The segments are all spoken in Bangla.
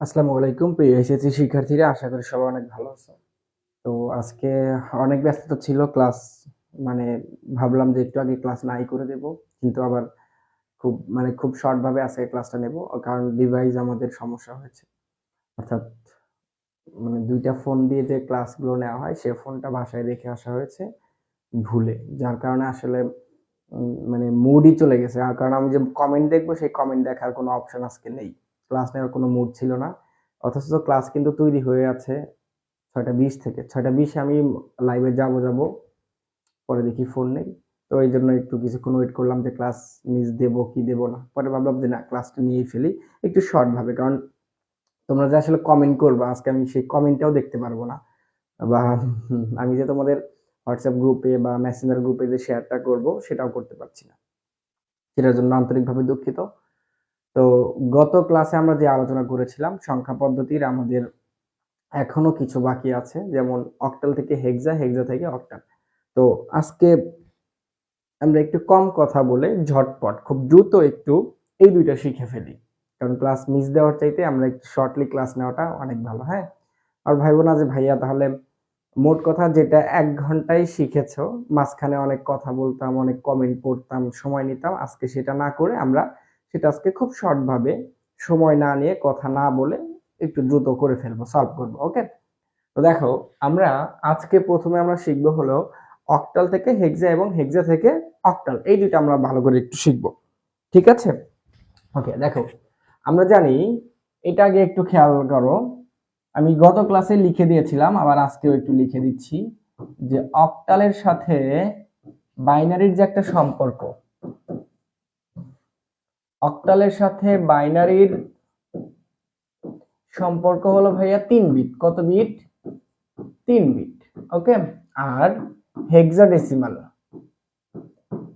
আসসালামু আলাইকুম প্রিয় এসএসসি শিক্ষার্থীরা, আশা করি সবাই অনেক ভালো আছো। তো আজকে অনেক ব্যস্ততা ছিল, ক্লাস মানে ভাবলাম যে একটু আগে ক্লাস নাই করে দেব, কিন্তু আবার খুব শর্ট ভাবে আজকে ক্লাসটা নেব, কারণ ডিভাইস আমাদের সমস্যা হয়েছে। অর্থাৎ দুইটা ফোন দিয়ে যে ক্লাসগুলো নেওয়া হয় সে ফোনটা বাসায় রেখে আসা হয়েছে ভুলে, যার কারণে আসলে মুডই চলে গেছে। আর কারণ আমি যে কমেন্ট দেখবো সেই কমেন্ট দেখার কোনো অপশন আজকে নেই, ক্লাস নেওয়ার কোনো মুড ছিল না। অথচ ক্লাস কিন্তু তৈরি হয়ে আছে 6:20 থেকে 6:20 আমি লাইভে যাব, পরে দেখি ফোন নেই। তো এই জন্য একটু কিছুক্ষণ ওয়েট করলাম যে ক্লাস মিস দেব কি দেব না, পরে ভাবলাম যে না, ক্লাসটা নিয়েই ফেলি একটু শর্ট ভাবে, কারণ তোমরা যে আসলে কমেন্ট করবা আজকে আমি সেই কমেন্টটাও দেখতে পারবো না, বা আমি যে তোমাদের হোয়াটসঅ্যাপ গ্রুপে বা মেসেঞ্জার গ্রুপে যে শেয়ারটা করব সেটাও করতে পারছি না, সেটার জন্য আন্তরিকভাবে দুঃখিত। তো গত ক্লাসে আমরা যে আলোচনা করেছিলাম সংখ্যা পদ্ধতির, আমাদের এখনো কিছু বাকি আছে, যেমন অক্টাল থেকে হেক্সা, হেক্সা থেকে অক্টাল। তো আজকে আমরা একটু কম কথা বলে ঝটপট খুব দ্রুত একটু এই দুইটা শিখে ফেলি, কারণ ক্লাস মিস দেওয়ার চাইতে আমরা একটু শর্টলি ক্লাস নেওয়াটা অনেক ভালো। হ্যাঁ, আর ভাইবো না যে ভাইয়া তাহলে মোট কথা যেটা 1 ঘন্টায় শিখেছো, মাঝখানে অনেক কথা বলতাম, অনেক কমেন্ট পড়তাম, সময় নিতাম, আজকে সেটা না করে আমরা সেটা আজকে খুব শর্ট ভাবে, সময় না নিয়ে, কথা না বলে একটু দ্রুত করে ফেলবো, সলভ করবো। ওকে, তো দেখো, আমরা আজকে প্রথমে আমরা শিখবো হলো অক্টাল থেকে হেক্সা এবং হেক্সা থেকে অক্টাল, এই দুইটা আমরা ভালো করে একটু শিখবো, ঠিক আছে? ওকে, দেখো, আমরা জানি, এটা আগে একটু খেয়াল করো, আমি গত ক্লাসে লিখে দিয়েছিলাম, আবার আজকেও একটু লিখে দিচ্ছি, যে অক্টালের সাথে বাইনারির যে একটা সম্পর্ক, অক্টালের সাথে বাইনারির সম্পর্ক হলো ভাইয়া 3 বিট। কত বিট? 3 বিট। ওকে, আর হেক্সাডেসিমাল,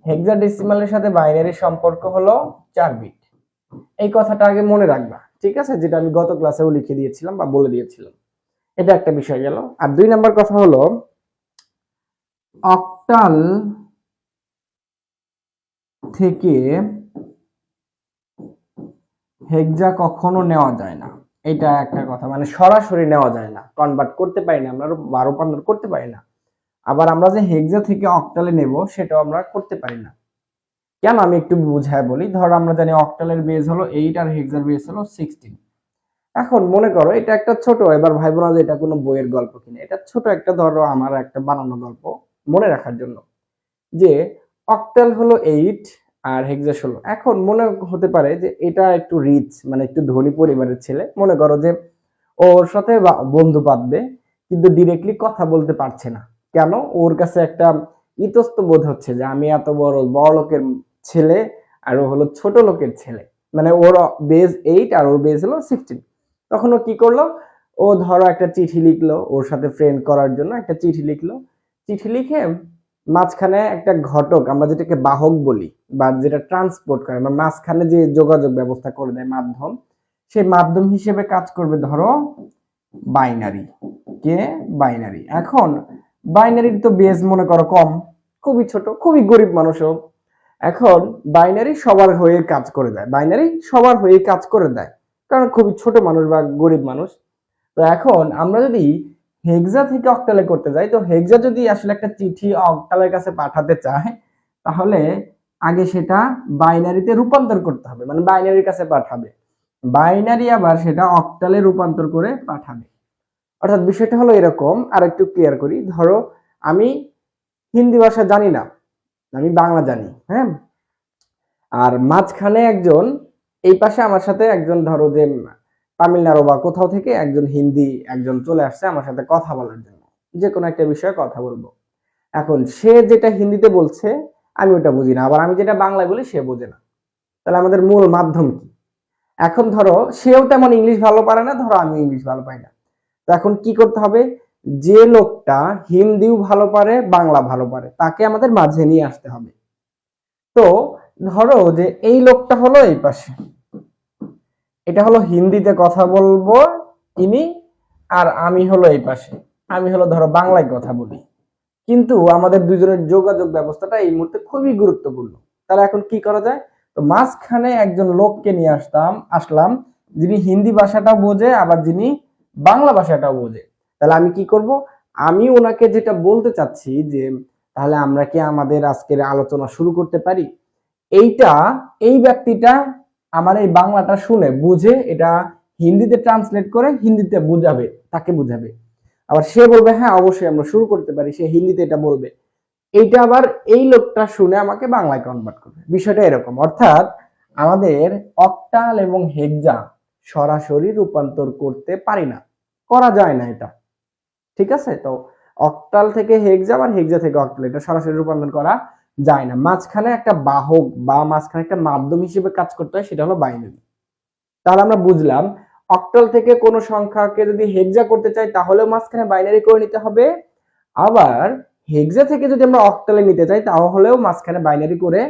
হেক্সাডেসিমালের সাথে বাইনারির সম্পর্ক হলো 4 বিট। এই কথাটা আগে মনে রাখবা, ঠিক আছে? যেটা আমি গত ক্লাসেও লিখে দিয়েছিলাম বা বলে দিয়েছিলাম। এটা একটা বিষয় গেল। আর 2 নম্বর কথা হলো অক্টাল থেকে হেক্সা কখনো নেওয়া যায় না, এটা একটা কথা, মানে সরাসরি নেওয়া যায় না, কনভার্ট করতে পারি না আমরা, রূপান্তর করতে পারি না। আবার আমরা যে হেক্সা থেকে অক্টালে নেব সেটাও আমরা করতে পারি না। কেন, আমি একটু বুঝায় বলি। ধরো আমরা জানি অক্টালের বেজ হলো 8 আর হেক্সার বেজ হলো 16। এখন মনে করো এটা একটা ছোট, এবার ভাইবো না যে এটা কোনো বইয়ের গল্প কিনা, এটা ছোট একটা, ধরো আমার একটা বানানো গল্প মনে রাখার জন্য, যে অক্টাল হলো 8 আর হেক্সা 16। এখন মনে হতে পারে যে এটা একটু রিচ, মানে একটু ধনী পরিবারের ছেলে, মনে করো যে ওর সাথে বন্ধু পাতবে, কিন্তু ডিরেক্টলি কথা বলতে পারছে না। কেন? ওর কাছে একটা ইতস্ত বোধ হচ্ছে যে আমি এত বড় বড় লোকের ছেলে আর ও হলো ছোট লোকের ছেলে, মানে ওর বেজ 8 আর ওর বেজ হলো 16। তখন ও কি করলো, ও ধরো একটা চিঠি লিখলো, ওর সাথে ফ্রেন্ড করার জন্য একটা চিঠি লিখলো। চিঠি লিখে মাঝখানে একটা ঘটক, আমরা যেটাকে বাহক বলি, বা যেটা ট্রান্সপোর্ট করে, মানে মাঝখানে যে যোগাযোগ ব্যবস্থা করে দেয়, মাধ্যম, সেই মাধ্যম হিসেবে কাজ করবে ধরো বাইনারি। কে? বাইনারি। এখন বাইনারির তো বেজ মনে করো কম, খুবই ছোট, খুবই গরিব মানুষও। এখন বাইনারি সবার হয়ে কাজ করে দেয়, বাইনারি সবার হয়ে কাজ করে দেয়, কারণ খুবই ছোট মানুষ বা গরিব মানুষ। তো এখন আমরা যদি হেক্সা থেকে অক্টালে করতে যাই, তো হেক্সা যদি আসলে একটা চিঠি অক্টালের কাছে পাঠাতে চায়, তাহলে আগে সেটা বাইনারিতে রূপান্তর করতে হবে, মানে বাইনারির কাছে পাঠাবে, বাইনারি আবার সেটা অক্টালে রূপান্তর করে পাঠাবে। অর্থাৎ বিষয়টা হলো এরকম, আর একটু ক্লিয়ার করি। ধরো আমি হিন্দি ভাষা জানি না, আমি বাংলা জানি, হ্যাঁ, আর মাঝখানে একজন, এই পাশে আমার সাথে একজন, ধরো যে তামিলনাড়ু বা কোথাও থেকে একজন হিন্দি একজন চলে আসছে আমার সাথে কথা বলার জন্য, যে কোনো একটা বিষয়ে কথা বলবো। এখন সে যেটা হিন্দিতে বলছে আমি ওটা বুঝি না, আবার আমি যেটা বাংলায় বলি সে বোঝে না, তাহলে আমাদের মূল মাধ্যম কি? এখন ধরো সেও তেমন ইংলিশ ভালো পারে না, ধরো আমি ইংলিশ ভালো পাই না, তো এখন কি করতে হবে? যে লোকটা হিন্দিও ভালো পারে, বাংলা ভালো পারে, তাকে আমাদের মাঝে নিয়ে আসতে হবে। তো ধরো যে এই লোকটা হলো এই পাশে, এটা হলো হিন্দিতে কথা বলবো ইনি, আর আমি হলো এই পাশে, আমি হলো ধরো বাংলায় কথা বলি, কিন্তু আমাদের দুজনের যোগাযোগ ব্যবস্থাটা এই মুহূর্তে খুবই গুরুত্বপূর্ণ। তাহলে এখন কি করা যায়? তো মাঝখানে একজন লোককে নিয়ে আসলাম, যিনি হিন্দি ভাষাটাও বোঝে আবার যিনি বাংলা ভাষাটাও বোঝে। তাহলে আমি কি করব, আমি ওনাকে যেটা বলতে চাচ্ছি যে তাহলে আমরা কি আমাদের আজকের আলোচনা শুরু করতে পারি। এইটা এই ব্যক্তিটা আমার এই বাংলাটা শুনে বুঝে এটা হিন্দিতে ট্রান্সলেট করে হিন্দিতে বুঝাবে, তাকে বুঝাবে। আবার সে বলবে হ্যাঁ অবশ্যই আমরা শুরু করতে পারি, সে হিন্দিতে এটা বলবে। এইটা আবার এই লোকটা শুনে আমাকে বাংলায় কনভার্ট করবে। বিষয়টা এরকম, অর্থাৎ আমাদের অক্টাল এবং হেক্সা সরাসরি রূপান্তর করতে পারি না, করা যায় না এটা, ঠিক আছে। তো অক্টাল থেকে হেক্সা আর হেক্সা থেকে অক্টাল এটা সরাসরি রূপান্তর করা যায় না, মাঝখানে একটা বাহক বা মাঝখানে একটা মাধ্যম হিসেবে কাজ করতে হয়, সেটা হলো বাইনারি। তাহলে আমরা বুঝলাম অক্টাল থেকে কোনো সংখ্যাকে যদি হেক্সা করতে চাই তাহলেও মাঝখানে বাইনারি করে নিতে হবে, আবার হেক্সা থেকে যদি আমরা অক্টালে নিতে চাই তাহলেও মাঝখানে বাইনারি করে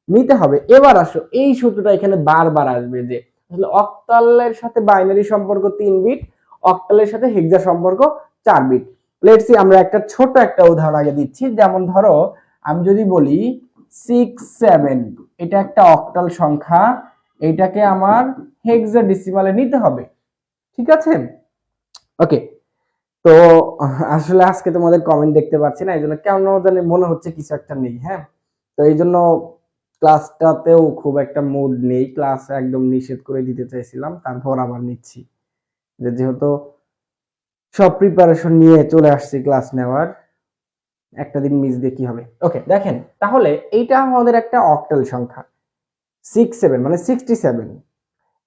নিতে হবে। এবার আসো এই সূত্রটা এখানে বারবার আসবে যে আসলে অক্টালের সাথে বাইনারি সম্পর্ক 3 বিট, অক্টালের সাথে হেক্সা সম্পর্ক 4 বিট। লেটস সি আমরা একটা ছোট একটা উদাহরণ আগে দিচ্ছি। যেমন ধরো আমি যদি বলি 6 7, এটা একটা অক্টাল সংখ্যা, এটাকে আমার হেক্সাডেসিমালে নিতে হবে, ঠিক আছে। ওকে, তো আসলে আজকে তোমাদের কমেন্ট দেখতে পাচ্ছি না, এই জন্য কেন জানি মনে হচ্ছে কিছু একটা নেই। হ্যাঁ, তো এই জন্য ক্লাসটাতেও খুব একটা মুড নেই, ক্লাস একদম নিষেধ করে দিতে চাইছিলাম, তারপর আবার নিচ্ছি যে যেহেতু সব প্রিপারেশন নিয়ে চলে আসছি ক্লাস নেওয়ার, একটা দিন মিস দিয়ে কি হবে। ওকে দেখেন, তাহলে এইটা আমাদের একটা অক্টাল সংখ্যা 6 7 মানে 67।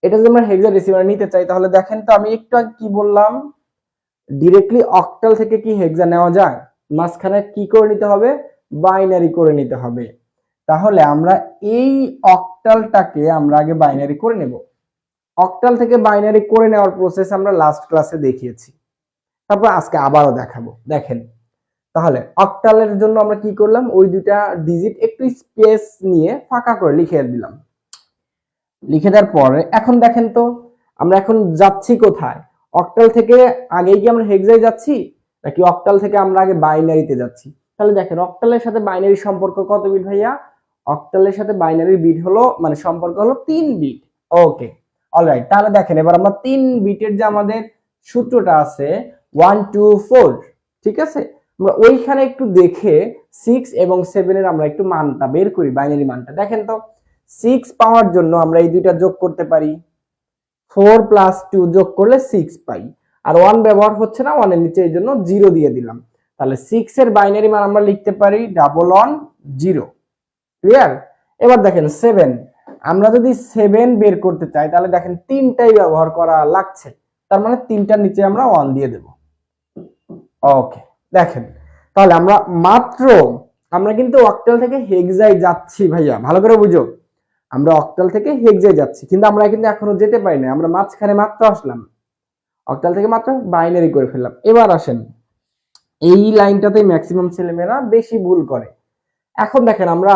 এটা যদি আমরা হেক্সাডেসিমালে নিতে চাই তাহলে দেখেন তো আমি একটু আগে কি বললাম, ডিরেক্টলি অক্টাল থেকে কি হেক্সা নেওয়া যায়, মাঝখানে কি করে নিতে হবে, বাইনারি করে নিতে হবে। তাহলে আমরা এই অক্টালটাকে আমরা আগে বাইনারি করে নেব। অক্টাল থেকে বাইনারি করে নেওয়ার প্রসেস আমরা লাস্ট ক্লাসে দেখিয়েছি, তারপর আজকে আবারও দেখাবো। দেখেন তাহলে অক্টালের জন্য আমরা কি করলাম, ওই দুটা ডিজিট একটু স্পেস নিয়ে ফাঁকা করে লিখে দিলাম। লিখে দেওয়ার পরে এখন দেখেন তো আমরা এখন যাচ্ছি কোথায়, অক্টাল থেকে আগে কি আমরা হেক্সায় যাচ্ছি নাকি অক্টাল থেকে আমরা আগে বাইনারিতে যাচ্ছি। তাহলে দেখেন অক্টালের সাথে বাইনারি সম্পর্ক কত বিট ভাইয়া, অক্টালের সাথে বাইনারির বিট হলো মানে সম্পর্ক হলো 3 বিট। ওকে অলরাইট, তাহলে দেখেন এবার আমরা 3 বিটের যে আমাদের সূত্রটা আছে 1 2 4, ঠিক আছে, আমরা ওইখানে একটু দেখে 6 এবং 7 এর আমরা একটু মানটা বের করি, বাইনারি মানটা। দেখেন তো 6 পাওয়ার জন্য আমরা এই দুইটা যোগ করতে পারি, 4 প্লাস 2 যোগ করলে 6 পাই, আর 1 ব্যবহার হচ্ছে না, 1 এর নিচে এই জন্য 0 দিয়ে দিলাম। তাহলে 6 এর বাইনারি মান আমরা লিখতে পারি 110। ক্লিয়ার। এবার দেখেন 7, আমরা যদি 7 বের করতে চাই তাহলে দেখেন তিনটাই ব্যবহার করা লাগছে, তার মানে তিনটার নিচে আমরা 1 দিয়ে দেব। ওকে দেখেন তাহলে আমরা মাত্র আমরা কিন্তু অক্টাল থেকে হেক্সায় যাচ্ছি ভাইয়া, ভালো করে বুঝো, আমরা অক্টাল থেকে হেক্সায় যাচ্ছি, কিন্তু আমরা কিন্তু এখনো যেতে পারি না, আমরা মাঝখানে মাত্র আসলাম, অক্টাল থেকে মাত্র বাইনারি করে ফেললাম। এবার আসেন এই লাইনটাতে ম্যাক্সিমাম ছেলেমেয়েরা বেশি ভুল করে। এখন দেখেন আমরা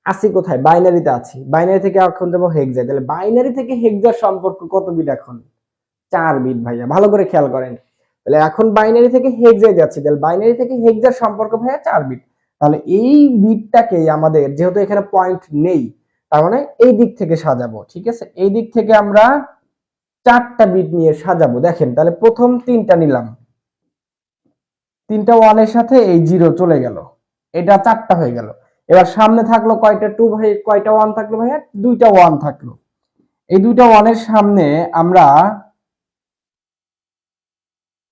আছি কোথায়, বাইনারিতে আছি, বাইনারি থেকে এখন যাবো হেক্সায়। তাহলে বাইনারি থেকে হেক্সার সম্পর্ক কত বিট এখন, 4 বিট ভাইয়া, ভালো করে খেয়াল করেন। তাহলে এখন বাইনারি থেকে হেক্সায় যাচ্ছি, তাহলে বাইনারি থেকে হেক্সার সম্পর্ক ভাইয়া 4 বিট। তাহলে এই বিটটাকে আমাদের যেহেতু এখানে পয়েন্ট নেই, তার মানে এই দিক থেকে সাজাবো, ঠিক আছে, এই দিক থেকে আমরা 4টা বিট নিয়ে সাজাবো। দেখেন তাহলে প্রথম 3টা নিলাম, 3টা 1 এর সাথে এই 0 চলে গেল, এটা 4টা হয়ে গেল। এবার সামনে থাকলো কয়টা 2 ভাই, কয়টা 1 থাকলো ভাইয়া, 2টা 1 থাকলো। এই 2টা 1 এর সামনে আমরা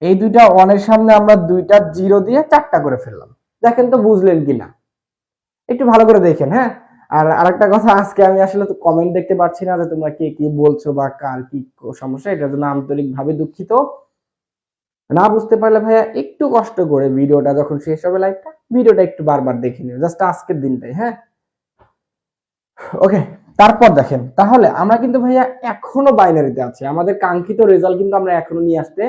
এই 2টা 1 এর সামনে আমরা 2টা 0 দিয়ে 4টা করে ফেললাম। দেখেন তো বুঝলেন কিনা, একটু ভালো করে দেখেন। হ্যাঁ, আর আরেকটা কথা, আজকে আমি আসলে তো কমেন্ট দেখতে পাচ্ছি না যে তোমরা কে কি বলছো বা কার কি সমস্যা, এটার জন্য আন্তরিকভাবে দুঃখিত। না বুঝতে পারলে ভাইয়া একটু কষ্ট করে ভিডিওটা যখন শেষ হবে লাইভটা, ভিডিওটা একটু বারবার দেখে নিও, জাস্ট আজকের দিনটাই। হ্যাঁ ওকে, তারপর দেখেন তাহলে আমরা কিন্তু ভাইয়া এখনো বাইনারিতে আছি, আমাদের কাঙ্ক্ষিত রেজাল্ট কিন্তু আমরা এখনো নিয়ে আসতে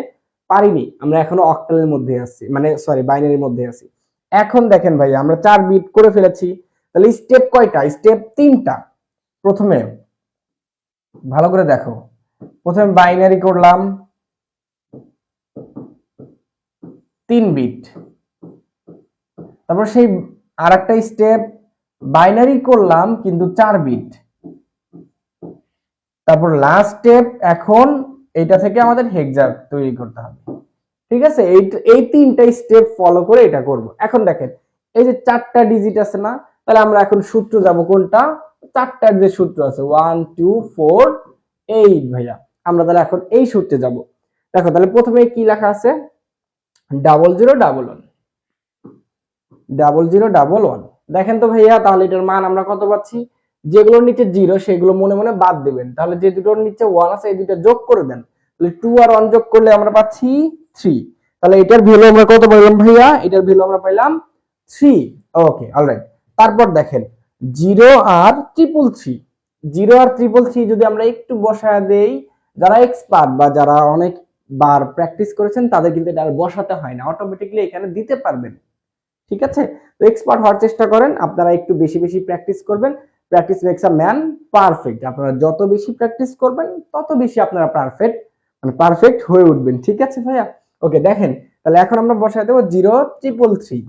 পারিনি, আমরা এখনো অক্টালের মধ্যে আছি, মানে সরি বাইনারির মধ্যে আছি। এখন দেখেন ভাইয়া আমরা 4 বিট করে ফেলেছি, তাহলে স্টেপ কয়টা, স্টেপ 3টা। প্রথমে ভালো করে দেখো, প্রথমে বাইনারি করলাম 3 বিট, তারপর সেই আরেকটা স্টেপ বাইনারি করলাম কিন্তু 4 বিট, তারপর লাস্ট স্টেপ, এখন এটা থেকে আমাদের হেক্সা তৈরি করতে হবে। ঠিক আছে, এই তিনটা স্টেপ ফলো করে এটা করব। এখন দেখেন এই যে 4টা ডিজিট আছে না, তাহলে আমরা এখন সূত্র যাব কোনটা, 4টার যে সূত্র আছে 1 2 4 8 ভাইয়া, আমরা তাহলে এখন এই সূত্রে যাব। দেখো তাহলে প্রথমে কি লেখা আছে, 0011 0011। দেখেন তো ভাইয়া, তাহলে এটার মান আমরা কত পাচ্ছি, যেগুলোর নিচে 0 সেগুলো মনে মনে বাদ দিবেন, তাহলে যে দুটোর নিচে 1 আছে এই দুটো যোগ করে দেন, তাহলে 2 আর 1 যোগ করলে আমরা পাচ্ছি 3। তাহলে এটার ভ্যালু আমরা কত পাইলাম ভাইয়া, এটার ভ্যালু আমরা পাইলাম 3। Okay alright. তারপর দেখেন 0 আর 333, 0 আর 333 যদি আমরা একটু বসায় দেই, যারা এক্সপার্ট বা যারা অনেক বার প্র্যাকটিস করেছেন তাদের কিন্তু এটা আর বসাতে হয় না, অটোমেটিক্যালি এখানে দিতে পারবেন। ঠিক আছে, তো এক্সপার্ট হওয়ার চেষ্টা করেন, আপনারা একটু বেশি বেশি প্র্যাকটিস করবেন। Practice makes a man perfect. আপনারা যত বেশি প্র্যাকটিস করবেন তত বেশি আপনারা পারফেক্ট হয়ে উঠবেন। ঠিক আছে ভাইয়া, ওকে দেখেন তাহলে এখন আমরা বসায় দেবো 0333।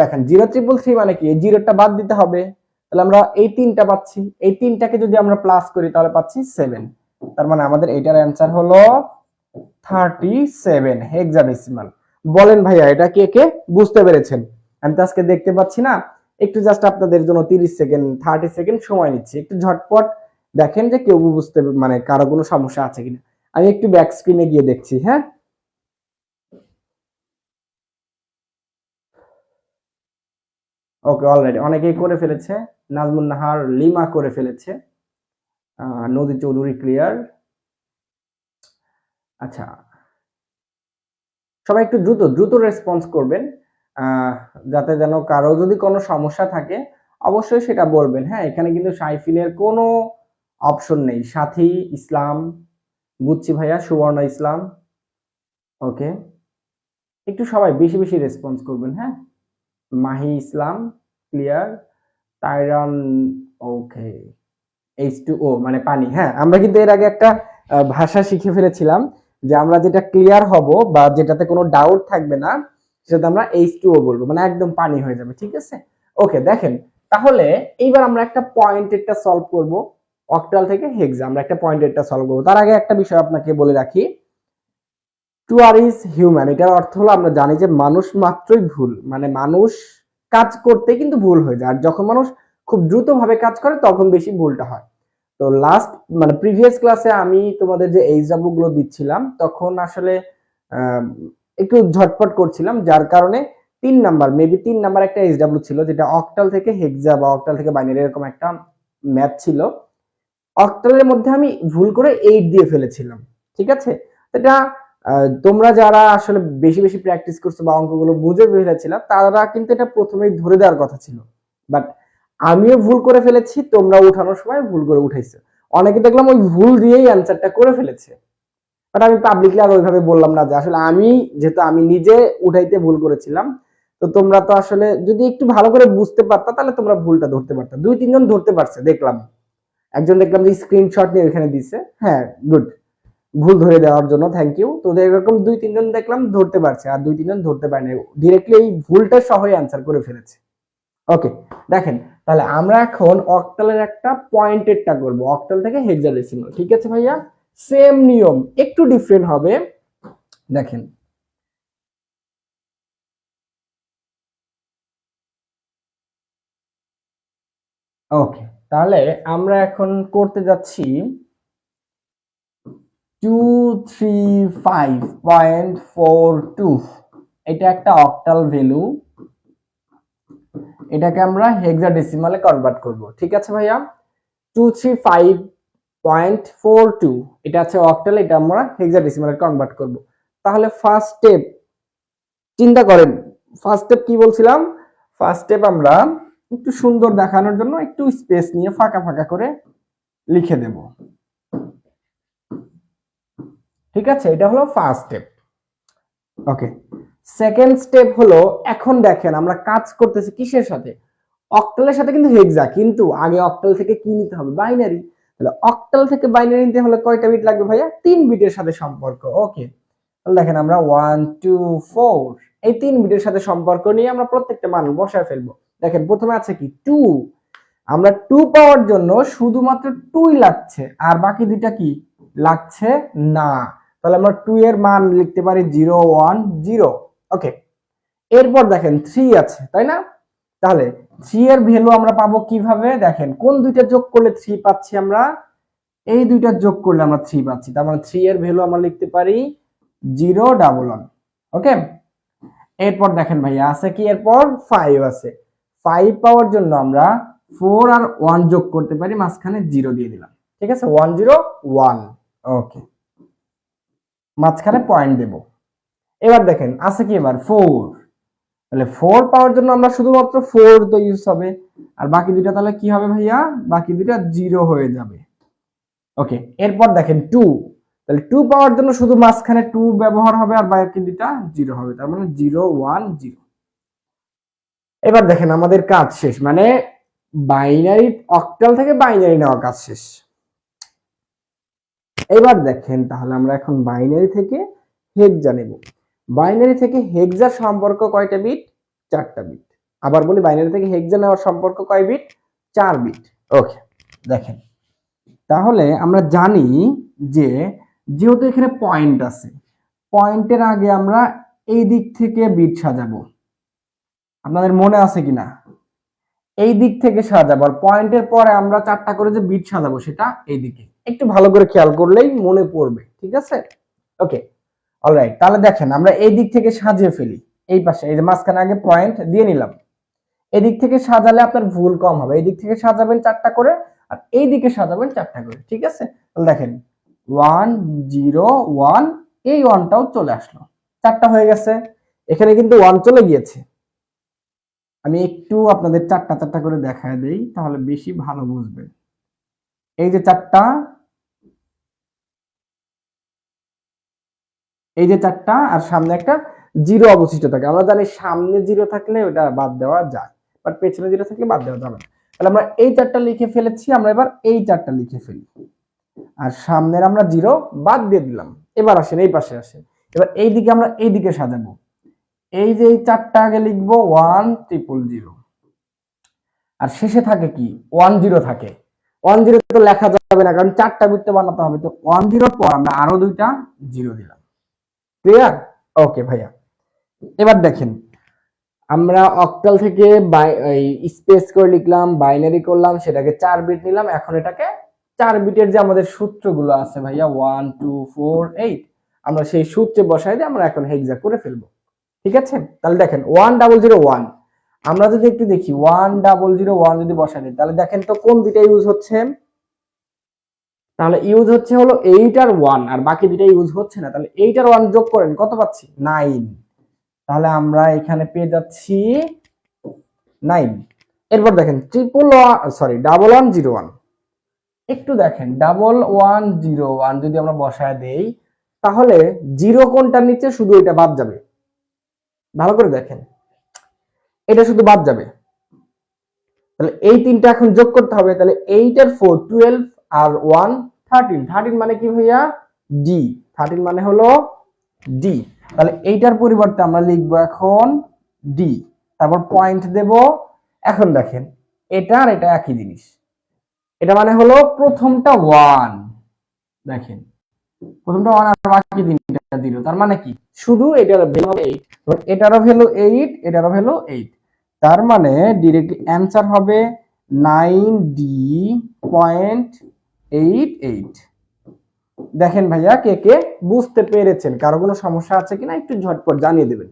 দেখেন 0333 মানে কি, এই জিরোটা বাদ দিতে হবে, তাহলে আমরা এই তিনটা পাচ্ছি, এই তিনটাকে যদি আমরা প্লাস করি তাহলে পাচ্ছি 7। তার মানে আমাদের এটার অ্যান্সার হলো 37 হেক্সাডেসিমাল। বলেন ভাইয়া এটা কে কে বুঝতে পেরেছেন? আমি তো আজকে দেখতে পাচ্ছি না, একটু জাস্ট আপনাদের জন্য 30 সেকেন্ড সময় নিচ্ছি, একটু ঝটপট দেখেন যে কেউ বুঝতে মানে কারো কোনো সমস্যা আছে কিনা। আমি একটু ব্যাক স্ক্রিনে গিয়ে দেখছি। হ্যাঁ, ওকে অলরাইট, অনেকেই করে ফেলেছে। নাজমুন নাহার লিমা করে ফেলেছে, নদী চৌধুরী ক্লিয়ার। আচ্ছা, সবাই একটু দ্রুত দ্রুত রেসপন্স করবেন, যাতে যেন কারো যদি কোনো সমস্যা থাকে অবশ্যই সেটা বলবেন। হ্যাঁ, এখানে কিন্তু সাইফিনের কোনো অপশন নেই। সাথী ইসলাম, বুঝছি ভাইয়া, সুবর্ণ ইসলাম। ওকে, একটু সবাই বেশি বেশি রেসপন্স করবেন। হ্যাঁ, মাহি ইসলাম ক্লিয়ার, তাইরান ওকে, H2O মানে পানি। হ্যাঁ, আমরা কিন্তু এর আগে একটা ভাষা শিখে ফেলেছিলাম যে আমরা যেটা ক্লিয়ার হব বা যেটাতে কোনো ডাউট থাকবে না সেটা আমরা H2O বলবো, মানে একদম পানি হয়ে যাবে। ঠিক আছে, ওকে দেখেন তাহলে এইবার আমরা একটা পয়েন্টেরটা সলভ করব, অক্টাল থেকে হেক্সা আমরা একটা পয়েন্টেরটা সলভ করব। তার আগে একটা বিষয় আপনাকে বলে রাখি, টু আর ইজ হিউম্যান এটার অর্থ হলো আমরা জানি যে মানুষ মাত্রই ভুল, মানে মানুষ কাজ করতে কিন্তু ভুল হয়ে যায়, আর যখন মানুষ খুব দ্রুত ভাবে কাজ করে তখন বেশি ভুলটা হয়। তো লাস্ট মানে প্রিভিয়াস ক্লাসে আমি তোমাদের যে এইচডাব্লিউ গুলো দিচ্ছিলাম তখন আসলে একটু ঝটপট করছিলাম, যার কারণে 3 নাম্বার মেবি 3 নাম্বার একটা এইচডাব্লিউ ছিল যেটা অক্টাল থেকে হেক্সা বা অক্টাল থেকে বাইনারি এরকম একটা ম্যাথ ছিল। অক্টালের মধ্যে আমি ভুল করে 8 দিয়ে ফেলেছিলাম। ঠিক আছে, এটা তোমরা যারা আসলে বেশি বেশি প্র্যাকটিস করছো বা অঙ্কগুলো বুঝে ফেলেছিলাম তারা কিন্তু এটা প্রথমেই ধরে দেওয়ার কথা ছিল, বাট আমিও ভুল করে ফেলেছি, তোমরা উঠানোর সময় ভুল করে উঠাইছো। অনেকে দেখলাম ওই ভুল দিয়েই অ্যান্সারটা করে ফেলেছে, বাট আমি পাবলিকলি আর ওইভাবে বললাম না যে আসলে আমি যেহেতু আমি নিজে উঠাইতে ভুল করেছিলাম। তো তোমরা তো আসলে যদি একটু ভালো করে বুঝতে পারতা তাহলে তোমরা ভুলটা ধরতে পারতা। 2-3 জন ধরতে পারছে দেখলাম, একজন দেখলাম যে স্ক্রিনশট নিয়ে ওখানে দিছে। হ্যাঁ, গুড, ভুল ধরে দেওয়ার জন্য থ্যাংক ইউ। তোদের এরকম 2-3 জন দেখলাম ধরতে পারছে, আর 2-3 জন ধরতে পারেনি, ডিরেক্টলি এই ভুলটা সহই অ্যান্সার করে ফেলেছে। ওকে দেখেন তাহলে আমরা এখন অক্টালের একটা পয়েন্টেডটা করব, অক্টাল থেকে হেক্সাডেসিমাল। ঠিক আছে ভাইয়া, সেম নিয়ম একটু ডিফারেন্ট হবে। দেখেন ওকে, তাহলে আমরা এখন করতে যাচ্ছি 235.42, এটা একটা অক্টাল ভ্যালু, এটাকে আমরা হেক্সাডেসিমালে কনভার্ট করব। ঠিক আছে ভাইয়া, 235.42 এটা আছে অক্টাল, এটা আমরা হেক্সাডেসিমালে কনভার্ট করব। তাহলে ফার্স্ট স্টেপ চিন্তা করেন, ফার্স্ট স্টেপ কি বলছিলাম, ফার্স্ট স্টেপ আমরা একটু সুন্দর দেখানোর জন্য একটু স্পেস নিয়ে ফাঁকা ফাঁকা করে লিখে দেব। ঠিক আছে, এটা হলো ফার্স্ট স্টেপ। ওকে, সেকেন্ড স্টেপ হলো, এখন দেখেন আমরা কাজ করতেছি কিসের সাথে, অক্টালের সাথে কিন্তু হেক্সা, কিন্তু আগে অক্টাল থেকে কি নিতে হবে, বাইনারি। তাহলে অক্টাল থেকে বাইনারি নিতে হলে কয়টা বিট লাগবে ভাইয়া, 3 বিটের সাথে সম্পর্ক। ওকে, তাহলে দেখেন আমরা 1 2 4 এই 3 বিটের সাথে সম্পর্ক নিয়ে আমরা প্রত্যেকটা মান বসায় ফেলবো। দেখেন প্রথমে আছে কি 2, আমরা 2 পাওয়ার জন্য শুধুমাত্র 2ই লাগছে, আর বাকি দুইটা কি লাগছে না। তাহলে আমরা 2 এর মান লিখতে পারি 0 1 0। ওকে, এরপর দেখেন 3 আছে, তাই না? তাহলে 3 এর ভ্যালু আমরা পাবো কিভাবে? দেখেন কোন দুইটা যোগ করলে 3 পাচ্ছি আমরা, এই দুইটা যোগ করলে আমরা 3 পাচ্ছি। তার মানে 3 এর ভ্যালু আমরা লিখতে পারি 0 1 1। ওকে, এরপর দেখেন ভাইয়া আছে কি, এরপর 5 আছে। 5 পাওয়ার জন্য আমরা 4 আর 1 যোগ করতে পারি, মাঝখানে 0 দিয়ে দিলাম। ঠিক আছে, 1 0 1। ওকে, মাঝখানে পয়েন্ট দেব। এবার দেখেন আছে কি, এবার 4। তাহলে 4 পাওয়ার জন্য আমরা শুধুমাত্র 4 তো ইউজ হবে, আর বাকি দুইটা তাহলে কি হবে ভাইয়া? বাকি দুইটা 0 হয়ে যাবে। ওকে, এরপর দেখেন 2। তাহলে 2 পাওয়ার জন্য শুধু মাঝখানে 2 ব্যবহার হবে, আর বাকি দুইটা 0 হবে। তার মানে 0 1 0। এবার দেখেন আমাদের কাজ শেষ, মানে বাইনারি অক্টাল থেকে বাইনারি নেওয়া কাজ শেষ। এবার দেখেন তাহলে আমরা এখন বাইনারি থেকে হেক্সা নেব। বাইনারি থেকে হেক্সার সম্পর্ক কয়টা বিট? 4টা বিট। আবার বলি, বাইনারি থেকে হেক্সা নেওয়ার সম্পর্ক কয় বিট? 4 বিট। ওকে, দেখেন তাহলে আমরা জানি যে যেহেতু এখানে পয়েন্ট আছে, পয়েন্টের আগে আমরা এই দিক থেকে বিট সাজাবো। আপনাদের মনে আছে কিনা? এই দিক থেকে সাজাবো, আর পয়েন্টের পরে আমরা 4টা করে যে বিট সাজাবো সেটা এই দিকে। একটু ভালো করে খেয়াল করলেই মনে পড়বে, ঠিক আছে? ওকে, অলরাইট। তাহলে দেখেন আমরা এই দিক থেকে সাজিয়ে ফেলি। এই পাশে এই যে মাঝখানে আগে পয়েন্ট দিয়ে নিলাম। এই দিক থেকে সাজালে আপনার ভুল কম হবে। এই দিক থেকে সাজাবেন 4টা করে, আর এই দিকে সাজাবেন 4টা করে, ঠিক আছে? তাহলে দেখেন 1 0 1, এই 1টাও চলে আসলো, 4টা হয়ে গেছে। এখানে কিন্তু 1 চলে গিয়েছে। আমি একটু আপনাদের 4টা করে দেখায় দেই, তাহলে বেশি ভালো বুঝবেন। এই যে 4টা, এই যে 4টা, আর সামনে একটা 0 অবশিষ্ট থাকে। আমরা জানি সামনে 0 থাকলে ওটা বাদ দেওয়া যায়, বাট পেছনে 0 থাকলে বাদ দেওয়া যাবে না। তাহলে আমরা এই 4টা লিখে ফেলেছি, আমরা এবার এই 4টা লিখে ফেলি, আর সামনের আমরা 0 বাদ দিয়ে দিলাম। এবার আসেন এই পাশে আসেন, এবার এই দিকে আমরা এই দিকে সাজাবো। এই যে এই 4টা আগে লিখবো 1 0 0, আর শেষে থাকে কি 1 0 থাকে। 1 0 তো লেখা যাবে না, কারণ 4টা বিট তো বানাতে হবে। তো 1 0 পর আমরা আরো দুইটা 0 দিলাম। ক্লিয়ার? ওকে ভাইয়া, এবার দেখেন আমরা অক্টাল থেকে স্পেস করে লিখলাম, বাইনারি করলাম, সেটাকে 4 বিট নিলাম। এখন এটাকে 4 বিটের যে আমাদের সূত্রগুলো আছে ভাইয়া 1 2 4 8, আমরা সেই সূত্রে বসাই দিয়ে আমরা এখন হেক্সা করে ফেলবো। ঠিক আছে? তাহলে দেখেন 1 0 0 1, আমরা যদি একটু দেখি 1 0 0 1 যদি বসাই দিই, তাহলে দেখেন তো কোন দুইটা ইউজ হচ্ছে? তাহলে ইউজ হচ্ছে হলো 8 আর 1, আর বাকি দুইটা ইউজ হচ্ছে না। তাহলে 8 আর 1 যোগ করেন, কত পাচ্ছি? 9। তাহলে আমরা এখানে পেয়ে যাচ্ছি 9। এরপর দেখেন ডাবল 1 0 1, একটু দেখেন ডাবল 1 0 1 যদি আমরা বসায় দেই, তাহলে 0 কোনটার নিচে? শুধু এটা বাদ যাবে। ভালো করে দেখেন, এটা শুধু বাদ যাবে। তাহলে এই তিনটা এখন যোগ করতে হবে। তাহলে 8 আর 4 12, আর 1 13। 13 মানে কি ভাইয়া? ডি। 13 মানে হলো ডি। তাহলে এইটার পরিবর্তে আমরা লিখবো এখন ডি, তারপর পয়েন্ট দেব। এখন দেখেন এটা আর এটা একই জিনিস। এটা মানে হলো প্রথমটা 1, দেখেন প্রথমটা 1 আর বাকি তিনটা 0। তার মানে কি? শুধু এটার ভ্যালু হবে 8, এটারও ভ্যালু 8, এটারও ভ্যালু 8। তার মানে डायरेक्टली आंसर হবে 9D.88। দেখেন ভাইয়া কে কে বুঝতে পেরেছেন? কারো কোনো সমস্যা আছে কিনা একটু ঝটপট জানিয়ে দিবেন।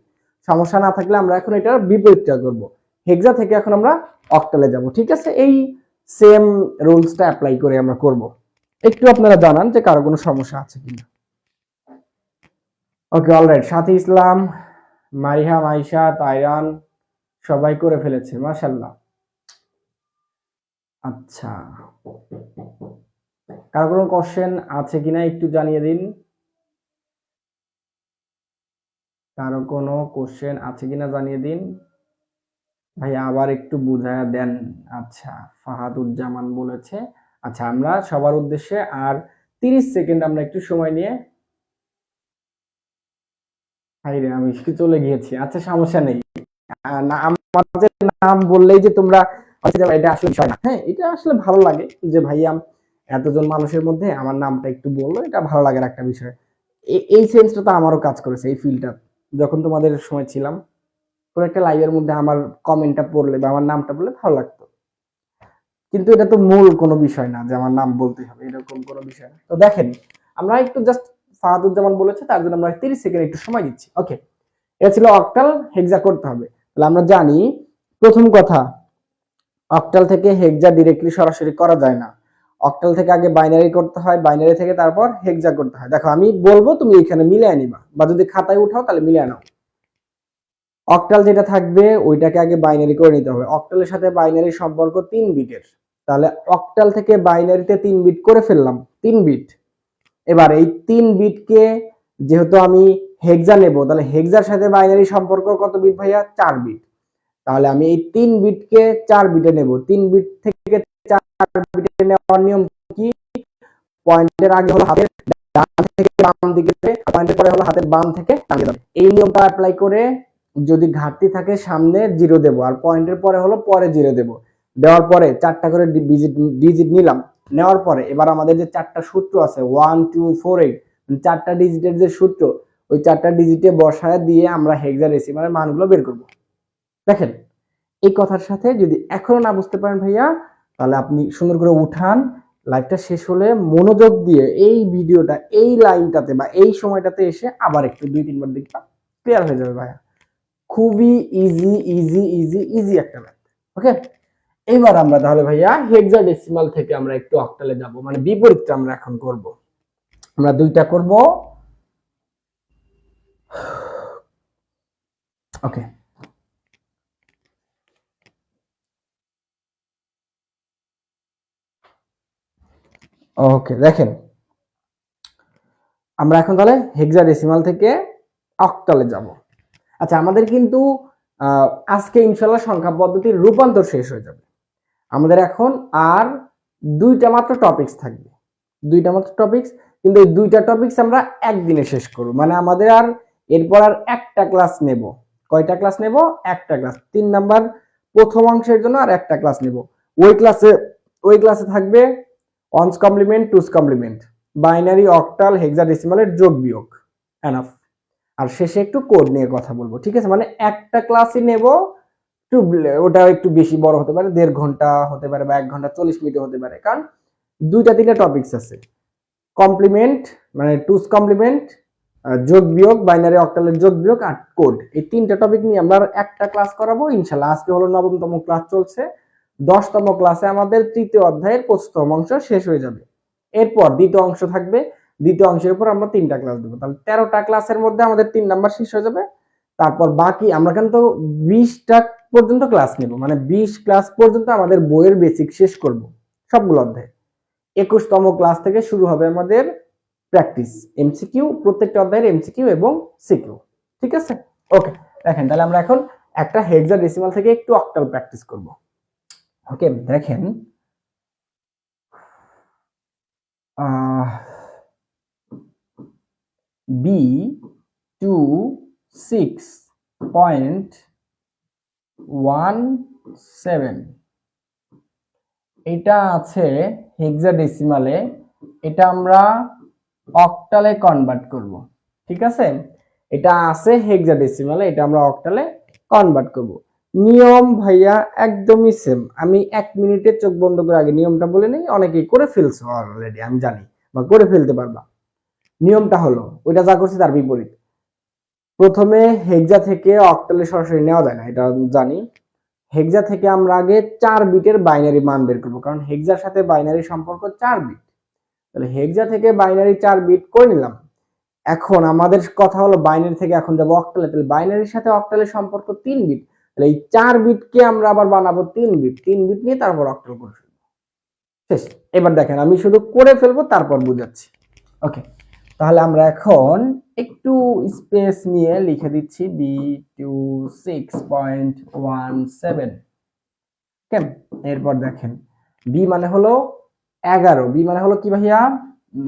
সমস্যা না থাকলে আমরা এখন এটার বিপরীতটা করব। হেক্সা থেকে এখন আমরা অক্টালে যাব। ঠিক আছে? এই সেম রুলসটা অ্যাপ্লাই করে আমরা করব। একটু আপনারা জানান যে কারো কোনো সমস্যা আছে কিনা। ওকে, অলরাইট। সাথী ইসলাম, মারিহা, মাইশা, তাইরান সবাই করে ফেলেছে, মাশাআল্লাহ। আচ্ছা, কারো কোনো কোশ্চেন আছে কিনা একটু জানিয়ে দিন। কারো কোনো কোশ্চেন আছে কিনা জানিয়ে দিন। ভাই আবার একটু বুঝায়া দেন। আচ্ছা, ফাহাদুজ্জামান বলেছে। আচ্ছা, আমরা সবার উদ্দেশ্যে আর 30 সেকেন্ড আমরা একটু সময় নিয়ে, হাইরে আমি চলে গিয়েছি। আচ্ছা, সমস্যা নেই। আমাদের নাম বললেই যে তোমরা এটা আসলে বিষয় না। হ্যাঁ, এটা আসলে ভালো লাগে যে ভাইয়া এতজন মানুষের মধ্যে আমার নামটা একটু বললো, এটা ভালো লাগার একটা বিষয়। এই সেন্সটা তো আমারও কাজ করেছে, এই ফিলটা যখন তোমাদের সময় ছিলাম, কোন একটা লাইভের মধ্যে আমার কমেন্টটা পড়লে বা আমার নামটা বললে ভালো লাগতো। কিন্তু এটা তো মূল কোনো বিষয় না যে আমার নাম বলতে হবে, এরকম কোনো বিষয় না। তো দেখেন, আমরা একটু জাস্ট ফাহাদুজ্জামান বলেছে তার জন্য আমরা 30 সেকেন্ড একটু সময় দিচ্ছি। ওকে, এটা ছিল অক্টাল হেক্সা করতে হবে। তাহলে আমরা জানি প্রথম কথা, অক্টাল থেকে হেক্সা ডিরেক্টলি সরাসরি করা যায় না। অক্টাল থেকে আগে বাইনারি করতে হয়, বাইনারি থেকে তারপর হেক্সা করতে হয়। দেখো আমি বলবো, তুমি এখানে মিলিয়ে নিবা, বা যদি খাতায় উঠাও তাহলে মিলিয়ে নাও। অক্টাল যেটা থাকবে ওইটাকে আগে বাইনারি করে নিতে হবে। অক্টালের সাথে বাইনারির সম্পর্ক 3 বিটের। তাহলে অক্টাল থেকে বাইনারিতে 3 বিট করে ফেললাম, 3 বিট। এবার এই 3 বিটকে যেহেতু আমি হেক্সা নেব, তাহলে হেক্সার সাথে বাইনারি সম্পর্ক কত বিট ভাইয়া? 4 বিট। তাহলে আমি এই 3 বিটকে 4 বিটে নেব। 3 বিট থেকে 4 বিটে নেওয়ার নিয়ম কি? পয়েন্টের আগে হলো হাতের ডান থেকে বাম দিকে, পয়েন্টের পরে হলো হাতের বাম থেকে ডান দিকে। এই নিয়মটা অ্যাপ্লাই করে যদি ঘাটতি থাকে সামনে 0 দেব, আর পয়েন্টের পরে হলো পরে 0 দেব। দেওয়ার পরে 4টা করে ডিজিট নিলাম। নেওয়ার পরে এবার আমাদের যে 4টা সূত্র আছে 1 2 4 8, 4টা ডিজিটের যে সূত্র, ওই 4টা ডিজিটে বসায় দিয়ে আমরা হেক্সাডেসিমালের মানগুলো বের করব। দেখেন, এই কথার সাথে যদি এখনো না বুঝতে পারেন ভাইয়া, তাহলে আপনি সুন্দর করে উঠান, লাইভটা শেষ হলে মনোযোগ দিয়ে এই ভিডিওটা এই লাইনটাতে বা এই সময়টাতে এসে আবার একটু 2-3 বার দেখবা, ক্লিয়ার হয়ে যাবে ভাইয়া। খুবই ইজি ইজি ইজি ইজি একটা ম্যাথ। ওকে, এবার আমরা তাহলে ভাইয়া হেক্সাডেসিমাল থেকে আমরা একটু অক্টালে যাব, মানে বিপরীতটা আমরা এখন করব। আমরা দুইটা করব। ওকে, ওকে দেখেন, আমরা এখন তাহলে হেক্সাডেসিমাল থেকে অক্টালে যাব। আচ্ছা, আমাদের কিন্তু আজকে ইনশাল্লাহ সংখ্যা পদ্ধতির রূপান্তর শেষ হয়ে যাবে। আমাদের এখন আর দুইটা মাত্র টপিকস থাকবে, দুইটা মাত্র টপিকস। কিন্তু এই দুইটা টপিকস আমরা একদিনে শেষ করব, মানে আমাদের আর এরপর আর একটা ক্লাস নেব। কয়টা ক্লাস নেব? একটা ক্লাস। 3 নাম্বার প্রথম অংশের জন্য আর একটা ক্লাস নেব। ওই ক্লাসে থাকবে one's complement, two's complement, binary, octal, হেক্সাডেসিমালের যোগ বিয়োগ, এনাফ। আর শেষে একটু কোড নিয়ে কথা বলবো, ঠিক আছে? মানে একটা ক্লাসই নেব, একটু ওটা একটু বেশি বড় হতে পারে, 1.5 ঘন্টা হতে পারে বা 1 ঘন্টা 40 মিনিট হতে পারে, কারণ দুইটা তিনটা টপিকস আছে। কমপ্লিমেন্ট মানে টুস কমপ্লিমেন্ট, যোগ বিয়োগ, বাইনারি অক্টালের যোগ বিয়োগ আর কোড, এই 3টা টপিক নিয়ে আমরা একটা ক্লাস করাবো ইনশাআল্লাহ। আজকে হলো 9তম ক্লাস চলছে, 10তম ক্লাসে আমাদের 3য় অধ্যায়ের 25তম অংশ শেষ হয়ে যাবে। এরপর দ্বিতীয় অংশ থাকবে, দ্বিতীয় অংশের উপর আমরা 3টা ক্লাস দেবো। তাহলে 13টা ক্লাসের মধ্যে আমাদের 3 নাম্বার শেষ হয়ে যাবে। তারপর বাকি আমরা কিন্তু 20টা পর্যন্ত ক্লাস নেব, মানে 20 ক্লাস পর্যন্ত আমাদের বইয়ের বেসিক শেষ করব সবগুলো অধ্যায়। 21তম ক্লাস থেকে শুরু হবে আমাদের প্র্যাকটিস, এমসিকিউ, প্রত্যেকটা অধ্যায়ের এমসিকিউ এবং সিকিউ, ঠিক আছে? ওকে, দেখেন তাহলে আমরা এখন একটা হেক্সাডেসিমাল থেকে একটু অক্টাল প্র্যাকটিস করব। ওকে, দেখেন B26.17 এটা আছে হেক্সাডেসিমালে, এটা আমরা অক্টালে কনভার্ট করব, ঠিক আছে? এটা আছে হেক্সাডেসিমালে, এটা আমরা অক্টালে কনভার্ট করব। নিয়ম ভাইয়া একদমই সেম। আমি 1 মিনিটে চোখ বন্ধ করে আগে নিয়মটা বলে নেই, অনেকেই করে ফেলছো অলরেডি, আমি জানি, বা করে ফেলতে পারবা। নিয়মটা হলো ওইটা যা করছি তার বিপরীত। প্রথমে হেক্সা থেকে অক্টালে সরাসরি নেওয়া যায় না, এটা জানি। হেক্সা থেকে আমরা আগে 4 বিটের বাইনারি মান বের করব, কারণ হেক্সার সাথে বাইনারি সম্পর্ক 4 বিট। তাহলে হেক্সা থেকে বাইনারি 4 বিট করে নিলাম। এখন আমাদের কথা হলো বাইনারি থেকে এখন যাব অক্টালে, তাহলে বাইনারির সাথে অক্টালের সম্পর্ক 3 বিট। তাহলে এই 4 বিটকে আমরা আবার বানাবো 3 বিট, 3 বিট নিয়ে তারপর অক্টাল করে ফেলবো। শেষ। এবার দেখেন আমি শুধু করে ফেলবো তারপর বুঝাচ্ছি। ওকে, তাহলে আমরা এখন একটু স্পেস নিয়ে লিখে দিচ্ছি B26.17। ওকে, এরপর দেখেন বি মানে হলো 11, বি মানে হলো কি ভাইয়া?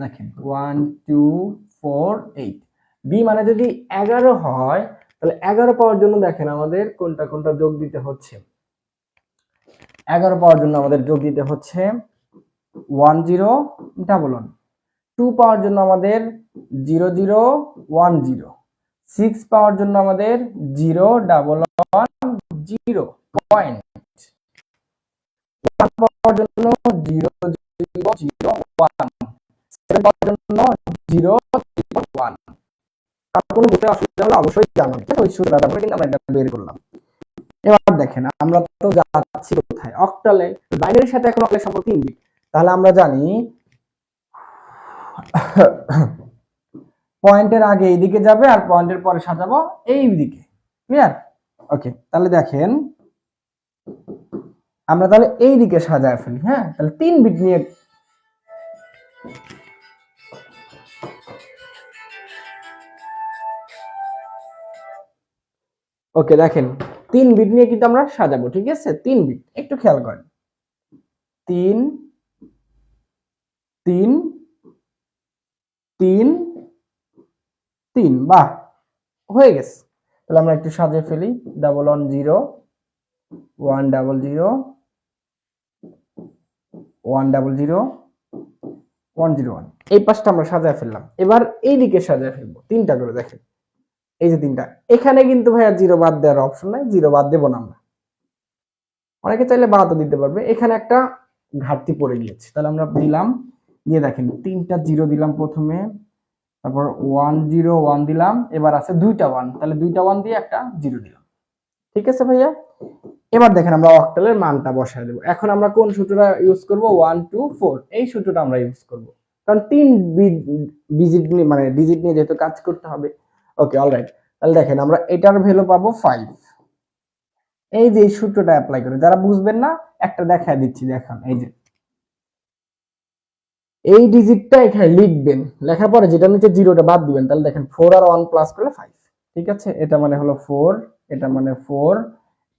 দেখেন 1 2 4 8, বি মানে যদি 11 হয় তাহলে 11 পাওয়ার জন্য দেখেন আমাদের কোনটা কোনটা যোগ দিতে হচ্ছে। 11 পাওয়ার জন্য আমাদের যোগ দিতে হচ্ছে 1011, 2 পাওয়ার জন্য আমাদের 0010, 6 পাওয়ার জন্য আমাদের 0110 পয়েন্ট, 1 পাওয়ার জন্য 0001, 7 পাওয়ার জন্য 0.1। কোনো বুঝতে অসুবিধা হলে অবশ্যই জানাবেন, ওই সূত্রটা তারপরে কিন্তু আমরা এটা বের করলাম। এবার দেখেন আমরা তো যাচ্ছি কোথায়, অক্টালে। বাইনারির সাথে এখন অক্টালের সম্পর্ক 3 বিট, তাহলে আমরা জানি পয়েন্টের আগে এইদিকে যাবে আর পয়েন্টের পরে সাজাবো এই দিকে। ক্লিয়ার? ওকে, তাহলে দেখেন আমরা তাহলে এই দিকে সাজায় ফেলি। হ্যাঁ, তাহলে 3 বিট নিয়ে ওকে দেখেন 3 বিট নিয়ে কিন্তু আমরা সাজাবো। ঠিক আছে, 3 বিট একটু খেয়াল করেন, 3 3 3 3, বাহ, হয়ে গেছে। তাহলে আমরা একটু সাজিয়ে ফেলি, 110 100 100 101, এই পাশটা আমরা সাজায় ফেললাম। এবার এই দিকে সাজায় ফেলবো 3টা করে। দেখেন এই যে 3টা, এখানে কিন্তু ভাইয়া জিরো বাদ দেওয়ার অপশন নাই, জিরো বাদ দেবো না আমরা। অনেকে চাইলে বাদও দিতে পারবে, এখানে একটা ঘাটতি পড়ে গিয়েছে, তাহলে আমরা দিলাম। দিয়ে দেখেন 3টা জিরো দিলাম প্রথমে, তারপর 101 দিলাম, এবার আছে 2টা 1, তাহলে 2টা 1 দিয়ে একটা জিরো দিলাম। ঠিক আছে ভাইয়া, এবার দেখেন আমরা অক্টালের মানটা বসায় দেব। এখন আমরা কোন সূত্রটা ইউজ করব? 1 2 4, এই সূত্রটা আমরা ইউজ করব, কারণ 3 ডিজিট নিয়ে মানে ডিজিট নিয়ে যেহেতু কাজ করতে হবে। ওকে, অলরাইট। তাহলে দেখেন আমরা এটার ভ্যালু পাবো 5। এই যে এই সূত্রটা অ্যাপ্লাই করে, যারা বুঝবেন না একটা দেখায় দিচ্ছি, দেখান। এই যে এই ডিজিটটা এখানে লিখবেন, লেখার পরে যেটা নিচে জিরোটা বাদ দিবেন, তাহলে দেখেন 4 আর 1 প্লাস করলে 5। ঠিক আছে, এটা মানে হলো 4, এটা মানে 4,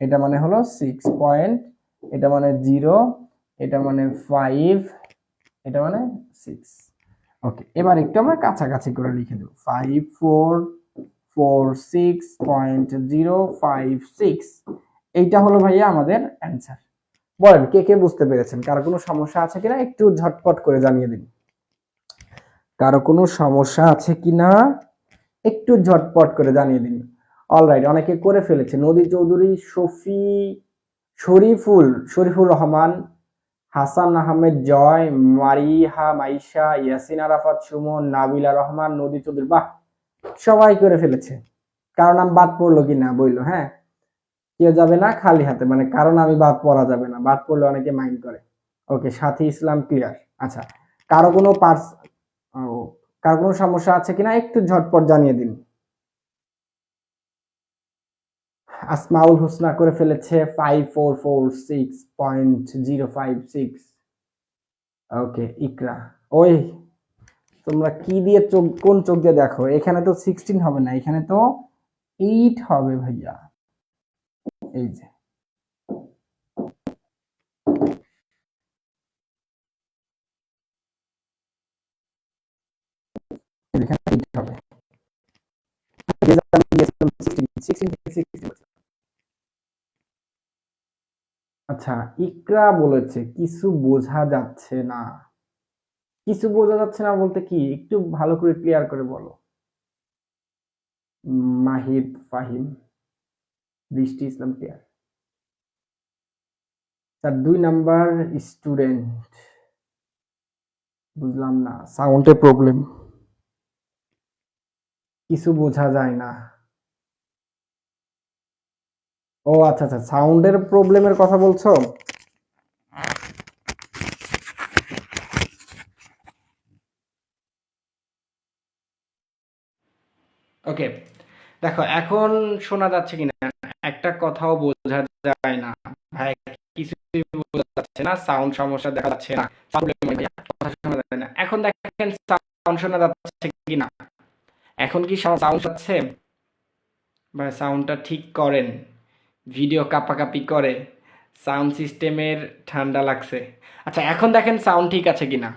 এটা মানে হলো 6 পয়েন্ট, এটা মানে 0, এটা মানে 5, এটা মানে 6। ওকে, এবার একটু আমরা কাছাকাছি করে লিখে দেব, 5446.056। এইটা হলো ভাইয়া আমাদের অ্যান্সার। বলেন কে কে বুঝতে পেরেছেন? কারো কোনো সমস্যা আছে কিনা একটু ঝটপট করে জানিয়ে দিন। কারো কোনো সমস্যা আছে কিনা একটু ঝটপট করে জানিয়ে দিন। অলরাইট, অনেকে করে ফেলেছে। নদী চৌধুরী, শরীফুল রহমান, হাসান আহমেদ জয়, মারিহা মাইশা, ইয়াসিন আরাফাত সুমন, নাবিলা রহমান, নদী চৌধুরী, বাহ, সবাই করে ফেলেছে। কারো নাম বাদ পড়লো কিনা বললো। হ্যাঁ, কেউ যাবে না খালি হাতে, মানে কারণ আমি বাদ পড়া যাবে না, বাদ পড়লে অনেকে মাইন্ড করে। ওকে, সাথী ইসলাম ক্লিয়ার। আচ্ছা, কারো কোনো কারো কোনো সমস্যা আছে কিনা একটু ঝটপট জানিয়ে দিন। আসমাউল হোসনা করে ফেলেছে 5446.056। ওকে, ইকরা, ওই তোমরা কি দিয়ে চোখ, কোন চোখ দিয়ে দেখো? এখানে তো 16 হবে না, এখানে তো 8 হবে ভাইয়া। এই যে এখানে 8 হবে। আচ্ছা, ইকরা বলেছে কিছু বোঝা যাচ্ছে না। কিছু বোঝা যাচ্ছে না বলতে কি, একটু ভালো করে ক্লিয়ার করে বলো। মাহিদ, ফাহিম, বৃষ্টি ইসলাম ক্লিয়ার। স্যার 2 নাম্বার স্টুডেন্ট, বুঝলাম না, সাউন্ডের প্রবলেম, কিছু বোঝা যায় না। ও আচ্ছা আচ্ছা, সাউন্ডের প্রবলেমের কথা বলছো। ওকে, দেখো এখন শোনা যাচ্ছে কিনা, একটা কথাও বোঝা যায় না ভাই, কিছুই বোঝা যাচ্ছে না, সাউন্ড সমস্যা দেখা যাচ্ছে না, কথা শোনা যায় না। এখন দেখেন সাউন্ড শোনা যাচ্ছে কিনা, এখন কি সাউন্ড যাচ্ছে ভাই? সাউন্ডটা ঠিক করেন, ভিডিও কাপাকাপি করে, সাউন্ড সিস্টেমের ঠান্ডা লাগছে। আচ্ছা, এখন দেখেন সাউন্ড ঠিক আছে কিনা,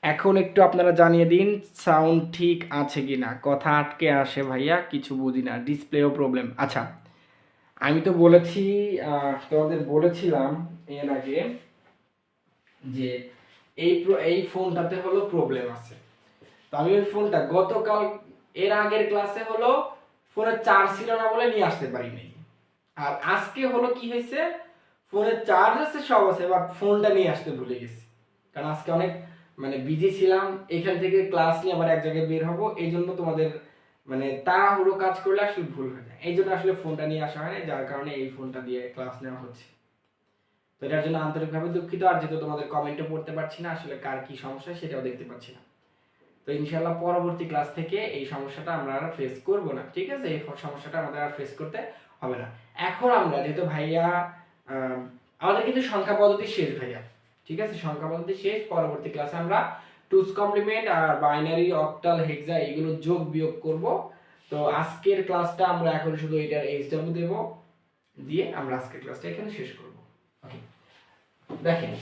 এখন একটু আপনারা জানিয়ে দিন সাউন্ড ঠিক আছে কিনা। কথা আটকে আসে ভাইয়া, কিছু বুঝি না, ডিসপ্লেও প্রবলেম। আচ্ছা, আমি তো বলেছি, তোমাদের বলেছিলাম এর আগে যে এই ফোনটাতে হলো প্রবলেম আছে। তো আমি ওই ফোনটা গতকাল এর আগের ক্লাসে হলো ফোনের চার্জ ছিল না বলে নিয়ে আসতে পারিনি। আর আজকে হলো কি হয়েছে, ফোনের চার্জ আছে সব আছে, বাট ফোনটা নিয়ে আসতে ভুলে গেছি। কারণ আজকে অনেক মানে বিজি ছিলাম, এখান থেকে ক্লাস নিয়ে আবার এক জায়গায় বের হবো, এই জন্য তোমাদের মানে তাড়াহুড়ো কাজ করলে আসলে ভুল হয়ে যায়, এই জন্য আসলে ফোনটা নিয়ে আসা হয় না, যার কারণে এই ফোনটা দিয়ে ক্লাস নেওয়া হচ্ছে। তো এটার জন্য আন্তরিকভাবে দুঃখিত। আর যেহেতু তোমাদের কমেন্টও পড়তে পারছি না, আসলে কার কি সমস্যা সেটাও দেখতে পাচ্ছি না। তো ইনশাআল্লাহ পরবর্তী ক্লাস থেকে এই সমস্যাটা আমরা আর ফেস করব না, ঠিক আছে? এই সমস্যাটা আমাদের আর ফেস করতে হবে না। এখন আমরা যেহেতু ভাইয়া আমাদের কিন্তু সংখ্যা পদ্ধতি শেষ ভাইয়া, ঠিক আছে? সংখ্যা পদ্ধতি শেষ। পরবর্তী ক্লাসে আমরা টুস কমপ্লিমেন্ট আর বাইনারি, অক্টাল, হেক্সা এগুলো যোগ বিয়োগ করব। তো আজকের ক্লাসটা আমরা এখন শুধু এটার এইচডব্লিউ দেব, দিয়ে আমরা আজকের ক্লাসটা এখানে শেষ করব। ওকে, দেখেন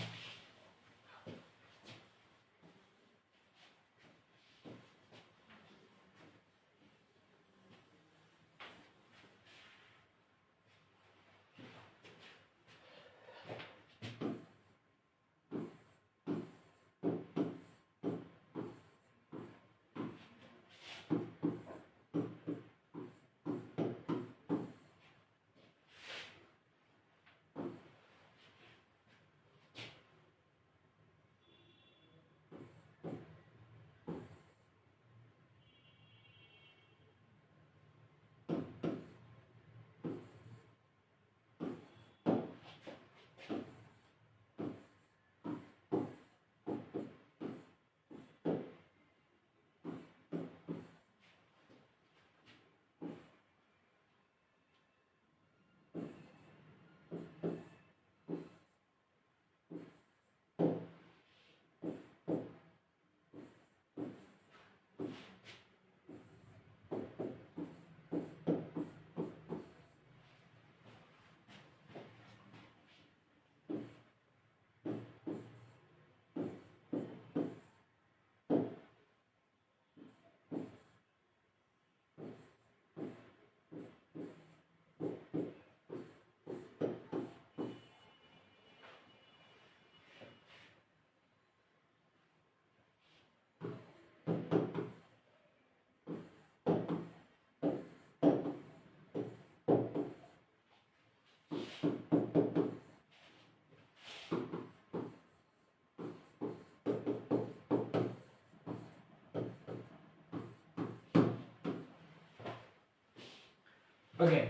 ওকে,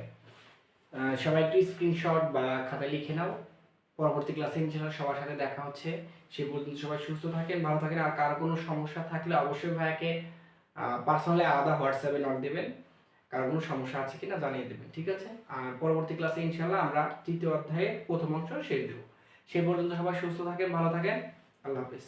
সবাই একটু স্ক্রিনশট বা খাতায় লিখে নাও। পরবর্তী ক্লাসে ইনশাআল্লাহ সবার সাথে দেখা হচ্ছে। সে পর্যন্ত সবাই সুস্থ থাকেন, ভালো থাকেন। আর কার কোনো সমস্যা থাকলে অবশ্যই ভাইয়াকে পার্সোনালি আলাদা হোয়াটসঅ্যাপে নক দেবেন, কার কোনো সমস্যা আছে কিনা জানিয়ে দেবেন, ঠিক আছে? আর পরবর্তী ক্লাসে ইনশাআল্লাহ আমরা তৃতীয় অধ্যায়ের প্রথম অংশ শেষ দেব। সে পর্যন্ত সবাই সুস্থ থাকেন, ভালো থাকেন। আল্লাহ হাফেজ।